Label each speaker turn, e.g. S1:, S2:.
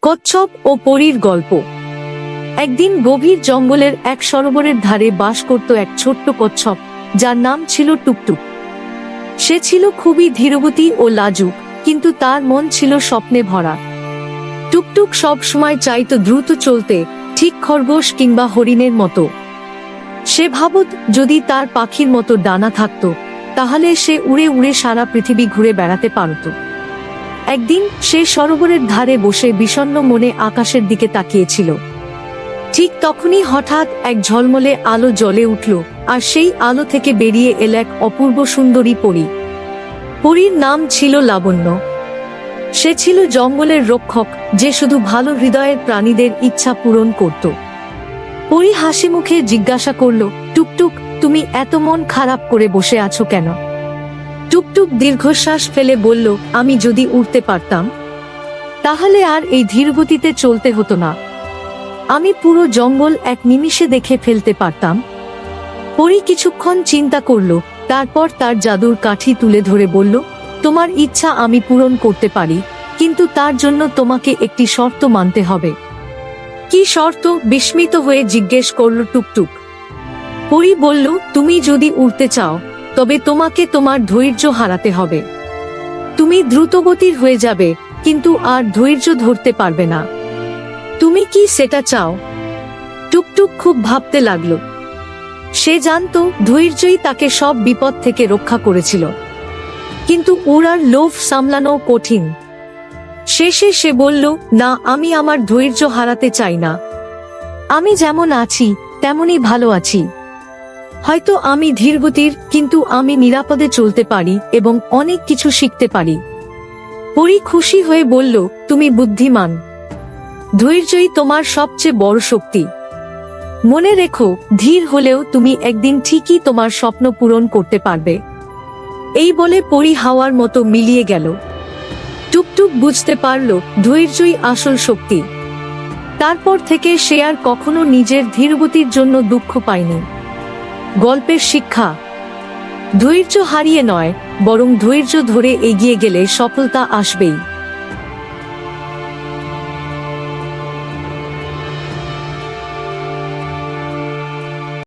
S1: কচ্ছপ ও পরীর গল্প। একদিন গভীর জঙ্গলের এক সরোবরের ধারে বাস করত এক ছোট্ট কচ্ছপ, যার নাম ছিল টুকটুক। সে ছিল খুবই ধীরগতি ও লাজুক, কিন্তু তার মন ছিল স্বপ্নে ভরা। টুকটুক সব সময় চাইতো দ্রুত চলতে, ঠিক খরগোশ কিংবা হরিণের মতো। সে ভাবত যদি তার পাখির মতো ডানা থাকতো, তাহলে সে উড়ে উড়ে সারা পৃথিবী ঘুরে বেড়াতে পারত। একদিন সে সরোবরের ধারে বসে বিষণ্ণ মনে আকাশের দিকে তাকিয়েছিল। ঠিক তখনই হঠাৎ এক ঝলমলে আলো জ্বলে উঠল, আর সেই আলো থেকে বেরিয়ে এল এক অপূর্ব সুন্দরী পরী। পরীর নাম ছিল লাবণ্য। সে ছিল জঙ্গলের রক্ষক, যে শুধু ভালো হৃদয়ের প্রাণীদের ইচ্ছা পূরণ করত। পরী হাসি মুখে জিজ্ঞাসা করল, টুকটুক, তুমি এত মন খারাপ করে বসে আছো কেন? টুকটুক দীর্ঘশ্বাস ফেলে বলল, আমি যদি উড়তে পারতাম, তাহলে আর এই ধীরগতিতে চলতে হতো না। আমি পুরো জঙ্গল এক নিমিষে দেখে ফেলতে পারতাম। পরী কিছুক্ষণ চিন্তা করল, তারপর তার জাদুর কাঠি তুলে ধরে বলল, তোমার ইচ্ছা আমি পূরণ করতে পারি, কিন্তু তার জন্য তোমাকে একটি শর্ত মানতে হবে। কি শর্ত? বিস্মিত হয়ে জিজ্ঞেস করল টুকটুক। পরী বলল, তুমি যদি উড়তে চাও, তবে তোমাকে তোমার ধৈর্য হারাতে হবে। তুমি দ্রুতগতির হয়ে যাবে, কিন্তু আর ধৈর্য ধরতে পারবে না। তুমি কি সেটা চাও? টুকটুক খুব ভাবতে লাগলো। সে জানতো ধৈর্যই তাকে সব বিপদ থেকে রক্ষা করেছিল, কিন্তু উড়ার লোভ সামলানো কঠিন। শেষে সে বলল, না, আমি আমার ধৈর্য হারাতে চাই না। আমি যেমন আছি তেমনই ভালো আছি। হয়তো আমি ধীরগতির, কিন্তু আমি নিরাপদে চলতে পারি এবং অনেক কিছু শিখতে পারি। পরী খুশি হয়ে বলল, তুমি বুদ্ধিমান। ধৈর্যই তোমার সবচেয়ে বড় শক্তি। মনে রেখো, ধীর হলেও তুমি একদিন ঠিকই তোমার স্বপ্ন পূরণ করতে পারবে। এই বলে পরী হাওয়ার মতো মিলিয়ে গেল। টুকটুক বুঝতে পারল, ধৈর্যই আসল শক্তি। তারপর থেকে সে আর কখনো নিজের ধীরগতির জন্য দুঃখ পায়নি। গল্পের শিক্ষা: ধৈর্য হারিয়ে নয়, বরং ধৈর্য ধরে এগিয়ে গেলে সফলতা আসবেই।